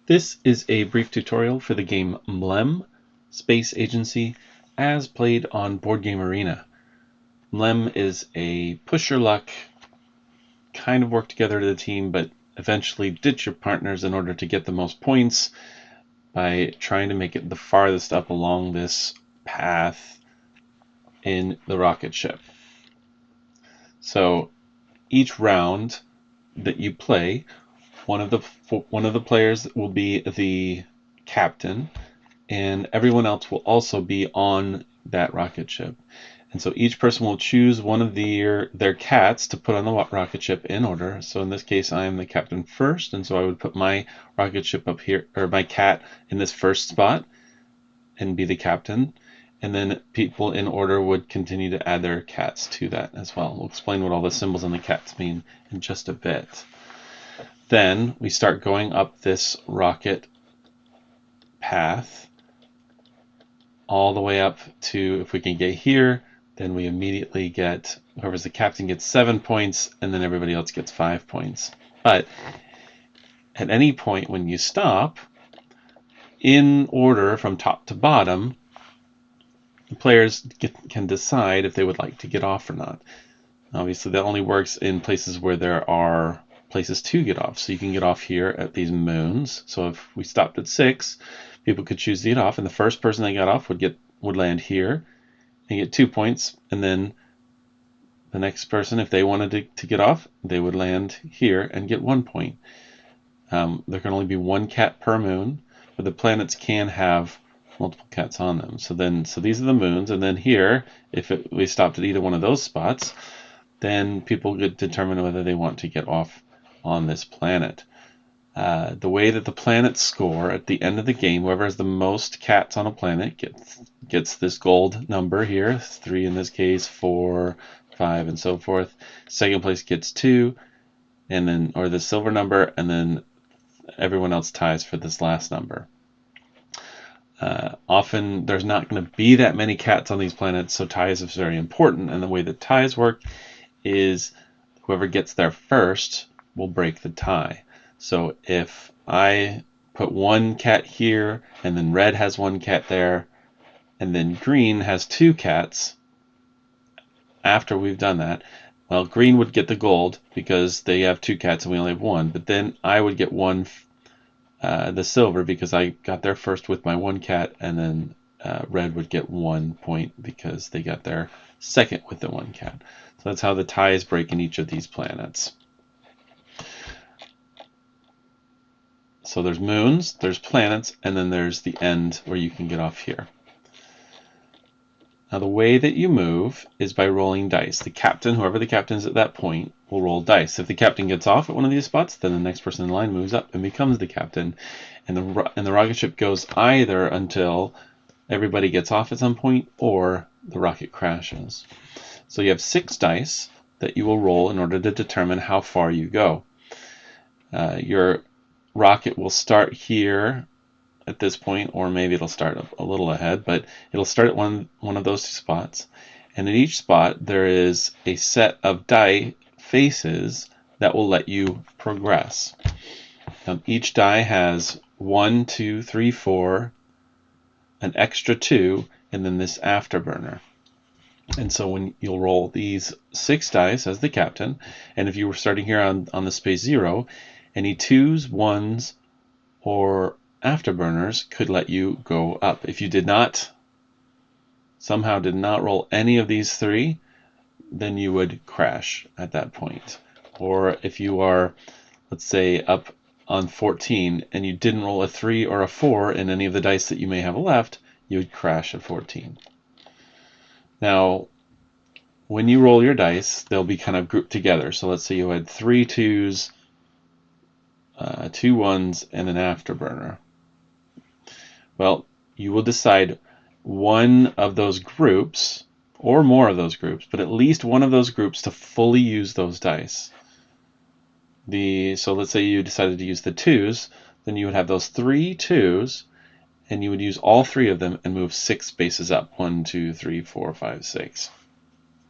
This is a brief tutorial for the game MLEM, Space Agency, as played on Board Game Arena. MLEM is a push your luck, kind of work together to the team, but eventually ditch your partners in order to get the most points by trying to make it the farthest up along this path in the rocket ship. So each round that you play, one of the players will be the captain, and everyone else will also be on that rocket ship. And so each person will choose one of their cats to put on the rocket ship in order. So in this case, I am the captain first, and so I would put my rocket ship up here, or my cat in this first spot, and be the captain. And then people in order would continue to add their cats to that as well. We'll explain what all the symbols on the cats mean in just a bit. Then we start going up this rocket path all the way up to, if we can get here, then we immediately get, whoever's the captain gets 7 points, and then everybody else gets 5 points. But at any point when you stop, in order from top to bottom, the players can decide if they would like to get off or not. Obviously, that only works in places where there are places to get off. So you can get off here at these moons. So if we stopped at 6, people could choose to get off, and the first person that got off would land here and get 2 points, and then the next person, if they wanted to get off, they would land here and get 1 point. There can only be one cat per moon, but the planets can have multiple cats on them. So these are the moons, and then here, if we stopped at either one of those spots, then people could determine whether they want to get off on this planet. The way that the planets score at the end of the game, whoever has the most cats on a planet gets this gold number here, 3 in this case, 4, 5, and so forth. Second place gets 2, and then, or the silver number, and then everyone else ties for this last number. Often there's not going to be that many cats on these planets, so ties is very important. And the way that ties work is whoever gets there first will break the tie. So if I put 1 cat here, and then red has 1 cat there, and then green has 2 cats, after we've done that, well, green would get the gold because they have 2 cats and we only have 1, but then I would get the silver because I got there first with my 1 cat, and then red would get 1 point because they got there second with the 1 cat. So that's how the ties break in each of these planets. So there's moons, there's planets, and then there's the end where you can get off here. Now the way that you move is by rolling dice. The captain, whoever the captain is at that point, will roll dice. If the captain gets off at one of these spots, then the next person in line moves up and becomes the captain. And the rocket ship goes either until everybody gets off at some point or the rocket crashes. So you have 6 dice that you will roll in order to determine how far you go. Your rocket will start here at this point, or maybe it'll start a little ahead, but it'll start at one of those 2 spots. And at each spot there is a set of die faces that will let you progress. Each die has 1, 2, 3, 4, an extra 2, and then this afterburner. And so when you'll roll these 6 dice as the captain, and if you were starting here on the space 0, any 2s, 1s, or afterburners could let you go up. If you somehow did not roll any of these 3, then you would crash at that point. Or if you are, let's say, up on 14 and you didn't roll a 3 or a 4 in any of the dice that you may have left, you would crash at 14. Now, when you roll your dice, they'll be kind of grouped together. So let's say you had 3 2s, 2 1s, and an afterburner. Well, you will decide one of those groups, or more of those groups, but at least one of those groups to fully use those dice. So let's say you decided to use the 2s, then you would have those 3 2s, and you would use all 3 of them and move 6 spaces up. 1, 2, 3, 4, 5, 6.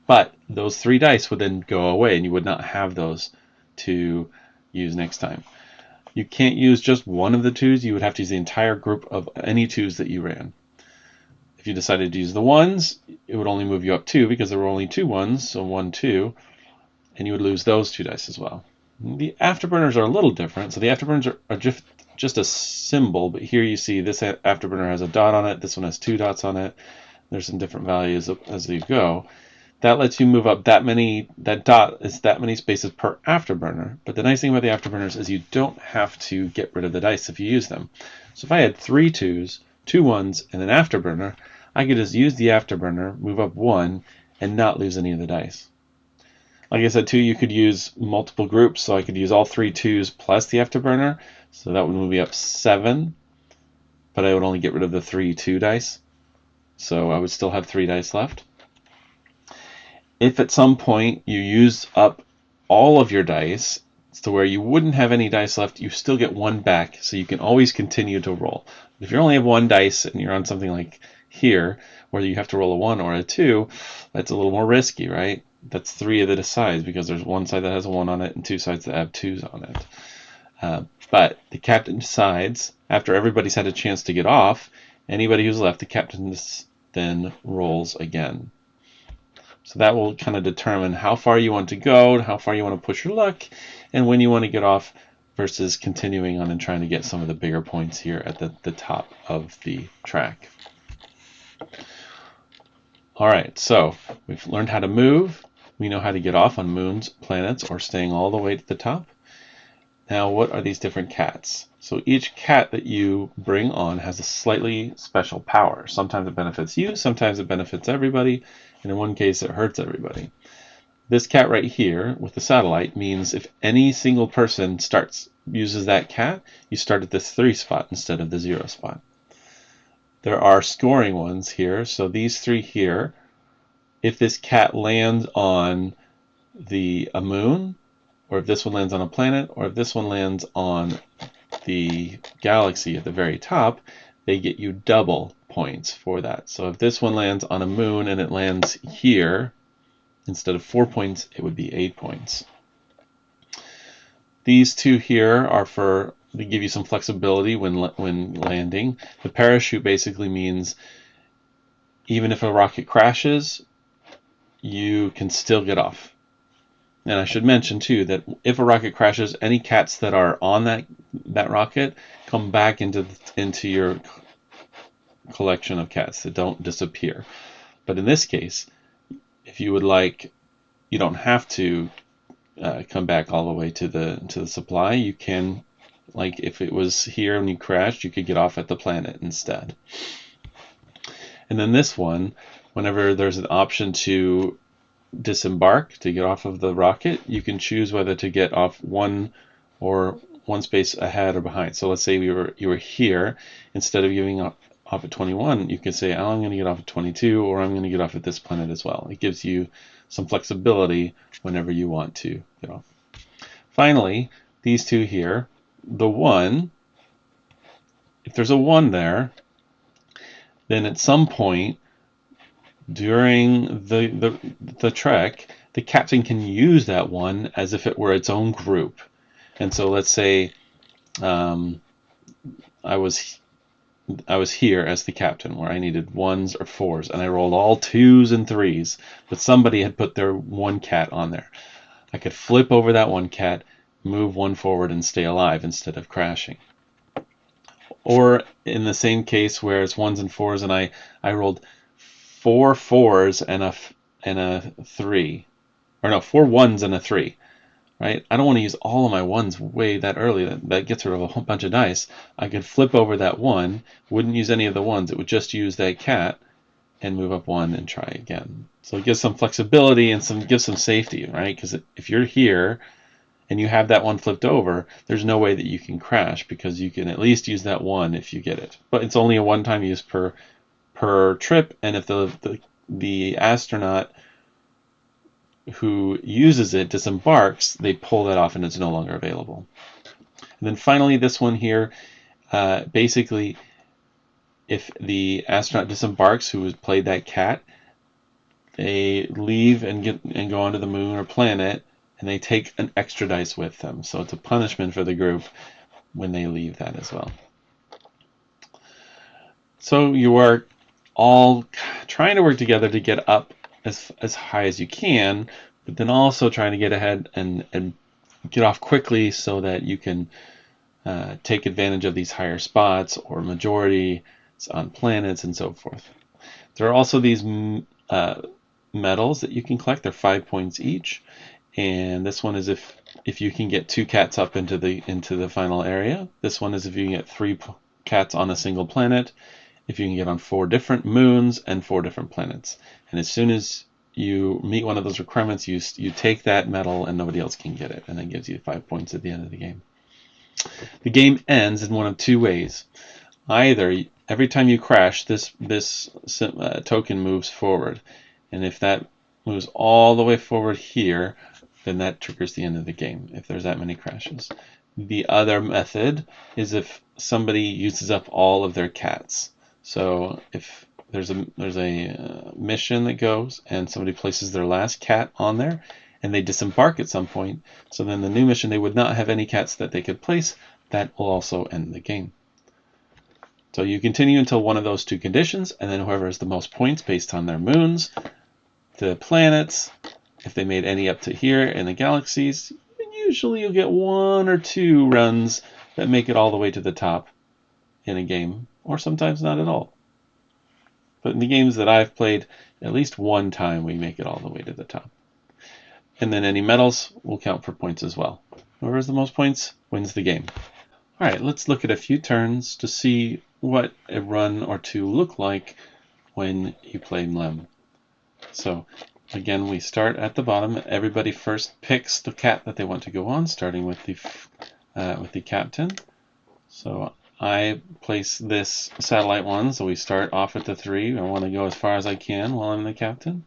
But those 3 dice would then go away, and you would not have those to use next time. You can't use just one of the 2s. You would have to use the entire group of any 2s that you ran. If you decided to use the 1s, it would only move you up 2 because there were only 2 1s, so 1, 2, and you would lose those 2 dice as well. The afterburners are a little different. So the afterburners are just a symbol, but here you see this afterburner has a dot on it, this one has 2 dots on it. There's some different values as you go. That lets you move up that dot is that many spaces per afterburner. But the nice thing about the afterburners is you don't have to get rid of the dice if you use them. So if I had 3 2s, 2 1s, and an afterburner, I could just use the afterburner, move up 1, and not lose any of the dice. Like I said too, you could use multiple groups, so I could use all 3 2s plus the afterburner, so that would move me up 7, but I would only get rid of the 3 2 dice, so I would still have 3 dice left. If at some point you use up all of your dice to where you wouldn't have any dice left, you still get 1 back, so you can always continue to roll. If you only have 1 dice and you're on something like here, where you have to roll a 1 or a 2, that's a little more risky, right? That's 3 of the sides because there's one side that has a 1 on it and 2 sides that have 2s on it. But the captain decides, after everybody's had a chance to get off, anybody who's left, the captain then rolls again. So that will kind of determine how far you want to go, how far you want to push your luck, and when you want to get off versus continuing on and trying to get some of the bigger points here at the top of the track. All right, so we've learned how to move. We know how to get off on moons, planets, or staying all the way to the top. Now, what are these different cats? So each cat that you bring on has a slightly special power. Sometimes it benefits you, sometimes it benefits everybody, and in one case it hurts everybody. This cat right here with the satellite means if any single person uses that cat, you start at this 3 spot instead of the 0 spot. There are scoring ones here, so these 3 here, if this cat lands on a moon, or if this one lands on a planet, or if this one lands on the galaxy at the very top, they get you double points for that. So if this one lands on a moon and it lands here, instead of 4 points, it would be 8 points. These 2 here are they give you some flexibility when landing. The parachute basically means even if a rocket crashes, you can still get off. And I should mention too that if a rocket crashes, any cats that are on that rocket come back into your collection of cats that don't disappear. But in this case, if you would like, you don't have to come back all the way to the supply. You can, like if it was here and you crashed, you could get off at the planet instead. And then this one, whenever there's an option to disembark, to get off of the rocket, you can choose whether to get off one space ahead or behind. So let's say you were here, instead of giving off at 21, you can say, oh, I'm going to get off at 22, or I'm going to get off at this planet as well. It gives you some flexibility whenever you want to get off. Finally, these 2 here, the 1, if there's a 1 there, then at some point during the trek, the captain can use that 1 as if it were its own group. And so let's say I was here as the captain where I needed 1s or 4s, and I rolled all 2s and 3s, but somebody had put their 1 cat on there. I could flip over that 1 cat, move 1 forward, and stay alive instead of crashing. Or in the same case where it's 1s and 4s, and I rolled 4 4s and a 3, or no, 4 1s and a 3. Right? I don't want to use all of my 1s way that early. That gets rid of a whole bunch of dice. I could flip over that 1, wouldn't use any of the 1s. It would just use that cat and move up 1 and try again. So it gives some flexibility and gives some safety, right? Because if you're here and you have that 1 flipped over, there's no way that you can crash because you can at least use that 1 if you get it. But it's only a one-time use per trip, and if the astronaut who uses it disembarks, they pull that off and it's no longer available. And then finally, this one here, basically, if the astronaut disembarks who has played that cat, they leave and go onto the moon or planet, and they take an extra dice with them. So it's a punishment for the group. when they leave that as well. So you are all trying to work together to get up as high as you can, but then also trying to get ahead and get off quickly so that you can take advantage of these higher spots or majority on planets and so forth. There are also these medals that you can collect. They're 5 points each, and this one is if you can get 2 cats up into the final area. This one is if you can get 3 cats on a single planet, if you can get on 4 different moons and 4 different planets. And as soon as you meet one of those requirements, you take that medal and nobody else can get it, and that gives you 5 points at the end of the game. The game ends in one of 2 ways. Either every time you crash, this token moves forward, and if that moves all the way forward here, then that triggers the end of the game if there's that many crashes. The other method is if somebody uses up all of their cats. So if there's a mission that goes and somebody places their last cat on there and they disembark at some point, so then the new mission they would not have any cats that they could place, that will also end the game. So you continue until one of those 2 conditions, and then whoever has the most points based on their moons, the planets, if they made any up to here in the galaxies, usually you'll get 1 or 2 runs that make it all the way to the top in a game, or sometimes not at all. But in the games that I've played, at least 1 time we make it all the way to the top. And then any medals will count for points as well. Whoever has the most points wins the game. All right, let's look at a few turns to see what a run or 2 look like when you play MLEM. So again, we start at the bottom. Everybody first picks the cat that they want to go on, starting with the captain. So I place this satellite one, so we start off at the 3. I want to go as far as I can while I'm the captain.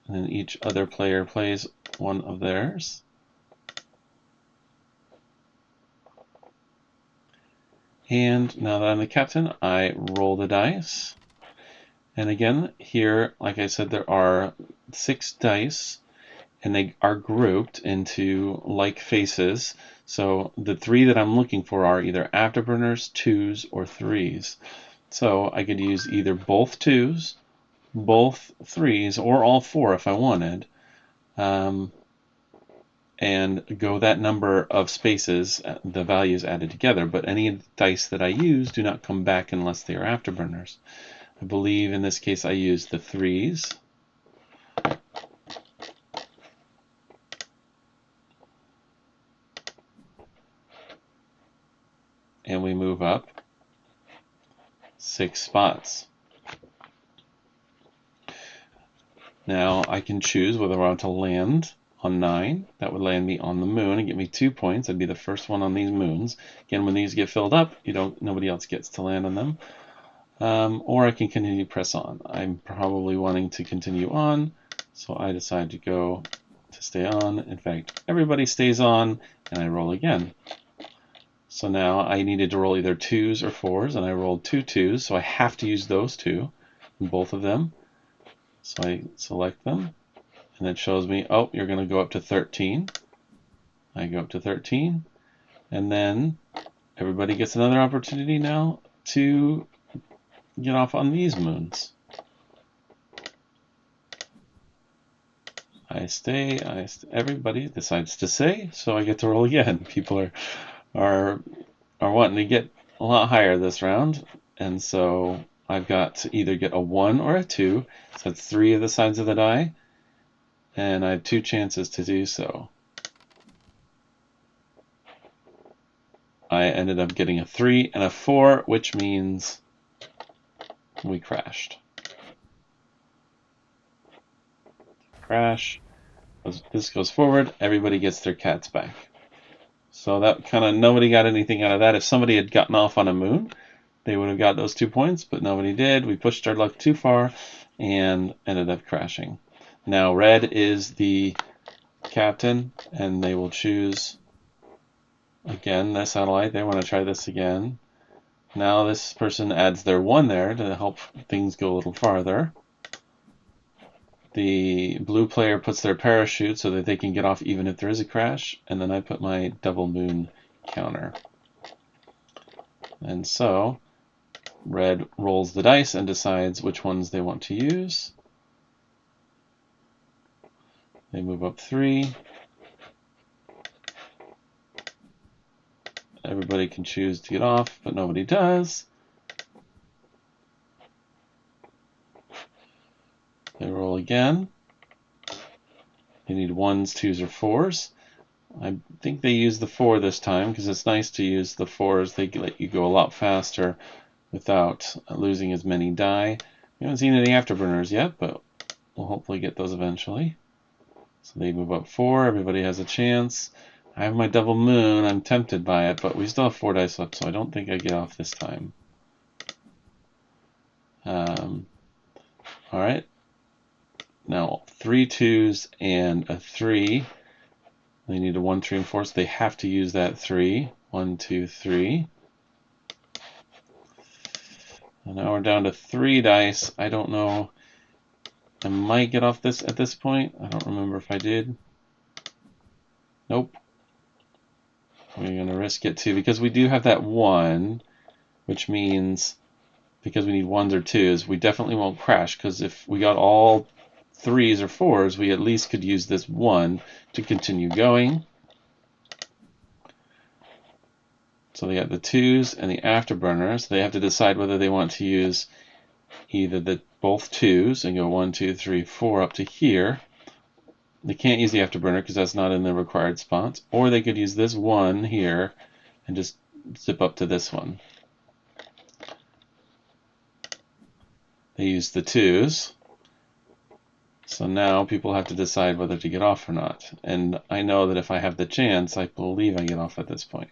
And then each other player plays one of theirs. And now that I'm the captain, I roll the dice. And again, here, like I said, there are 6 dice, and they are grouped into like faces. So the 3 that I'm looking for are either afterburners, 2s, or 3s. So I could use either both 2s, both 3s, or all 4 if I wanted, and go that number of spaces, the values added together. But any dice that I use do not come back unless they are afterburners. I believe in this case I used the 3s. And we move up 6 spots. Now I can choose whether I want to land on 9. That would land me on the moon and get me 2 points. I'd be the first one on these moons. Again, when these get filled up, nobody else gets to land on them. Or I can continue to press on. I'm probably wanting to continue on, so I decide to stay on. In fact, everybody stays on, and I roll again. So now I needed to roll either 2s or 4s, and I rolled 2 2s, so I have to use those 2, both of them. So I select them, and it shows me, oh, you're going to go up to 13. I go up to 13, and then everybody gets another opportunity now to get off on these moons. I stay, everybody decides to stay, so I get to roll again. People are wanting to get a lot higher this round, and so I've got to either get a 1 or a 2, so that's 3 of the sides of the die, and I have 2 chances to do so. I ended up getting a 3 and a 4, which means we crashed. Crash. This goes forward, everybody gets their cats back. So that kind of, nobody got anything out of that. If somebody had gotten off on a moon, they would have got those 2 points, but nobody did. We pushed our luck too far and ended up crashing. Now red is the captain, and they will choose again the satellite. They want to try this again. Now this person adds their 1 there to help things go a little farther. The blue player puts their parachute so that they can get off even if there is a crash, and then I put my double moon counter. And so red rolls the dice and decides which ones they want to use. They move up 3. Everybody can choose to get off, but nobody does. They roll again. They need 1s, 2s, or 4s. I think they use the 4 this time because it's nice to use the 4s. They let you go a lot faster without losing as many die. We haven't seen any afterburners yet, but we'll hopefully get those eventually. So they move up 4. Everybody has a chance. I have my double moon. I'm tempted by it, but we still have 4 dice left, so I don't think I get off this time. All right. Now 3 2s and a 3. They need a 1, 3, and 4, so they have to use that 3. 1, 2, 3. And now we're down to 3 dice. I don't know. I might get off this at this point. I don't remember if I did. Nope. We're going to risk it too because we do have that 1, which means because we need 1s or 2s, we definitely won't crash because if we got all 3s or 4s, we at least could use this 1 to continue going. So they got the 2s and the afterburners. They have to decide whether they want to use either both 2s and go 1, 2, 3, 4 up to here. They can't use the afterburner because that's not in the required spots. Or they could use this 1 here and just zip up to this one. They use the 2s. So now people have to decide whether to get off or not. And I know that if I have the chance, I believe I get off at this point.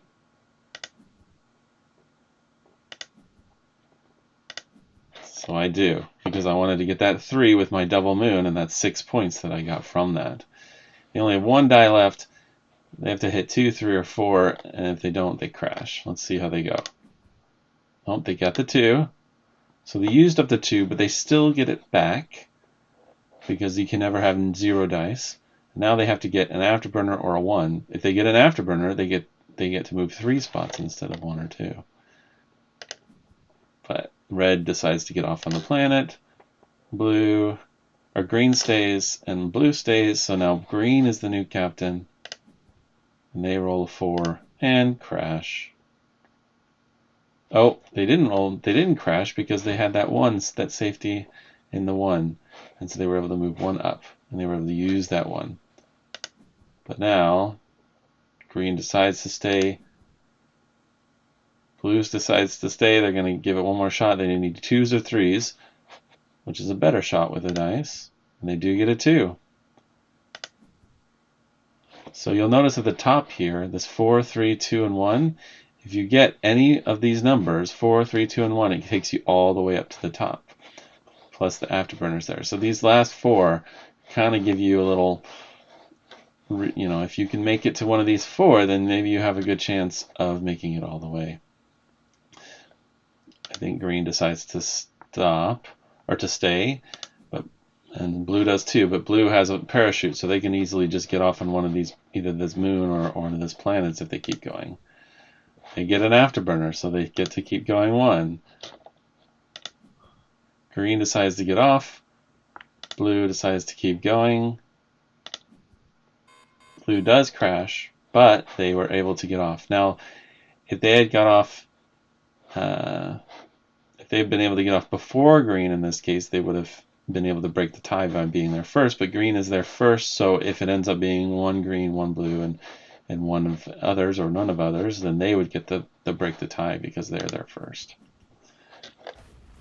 So I do, because I wanted to get that 3 with my double moon, and that's 6 points that I got from that. They only have 1 die left. They have to hit 2, 3, or 4, and if they don't, they crash. Let's see how they go. Oh, they got the 2. So they used up the 2, but they still get it back, because you can never have 0 dice. Now they have to get an afterburner or a 1. If they get an afterburner, they get to move 3 spots instead of 1 or 2. But red decides to get off on the planet. Green stays and blue stays. So now green is the new captain. And they roll a 4 and crash. Oh, they didn't crash because they had that 1, that safety in the 1. And so they were able to move 1 up. And they were able to use that 1. But now green decides to stay. Blue decides to stay. They're going to give it 1 more shot. They need 2s or 3s, which is a better shot with the dice. And they do get a 2. So you'll notice at the top here, this 4, 3, 2, and 1, if you get any of these numbers, 4, 3, 2, and 1, it takes you all the way up to the top, plus the afterburners there. So these last 4 kind of give you a little, if you can make it to one of these 4, then maybe you have a good chance of making it all the way. I think green decides to stop, or to stay, and blue does too, but blue has a parachute, so they can easily just get off on one of these, either this moon or one of these planets if they keep going. They get an afterburner, so they get to keep going 1. Green decides to get off. Blue decides to keep going. Blue does crash, but they were able to get off. Now, if they had got off, if they had been able to get off before green in this case, they would have been able to break the tie by being there first, but green is there first, so if it ends up being 1 green, 1 blue, and 1 of others or none of others, then they would get the break the tie because they're there first.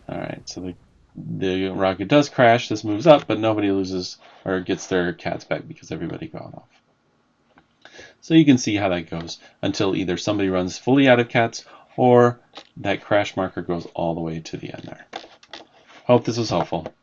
Alright, so the rocket does crash, this moves up, but nobody loses or gets their cats back because everybody got off. So you can see how that goes until either somebody runs fully out of cats or that crash marker goes all the way to the end there. Hope this was helpful.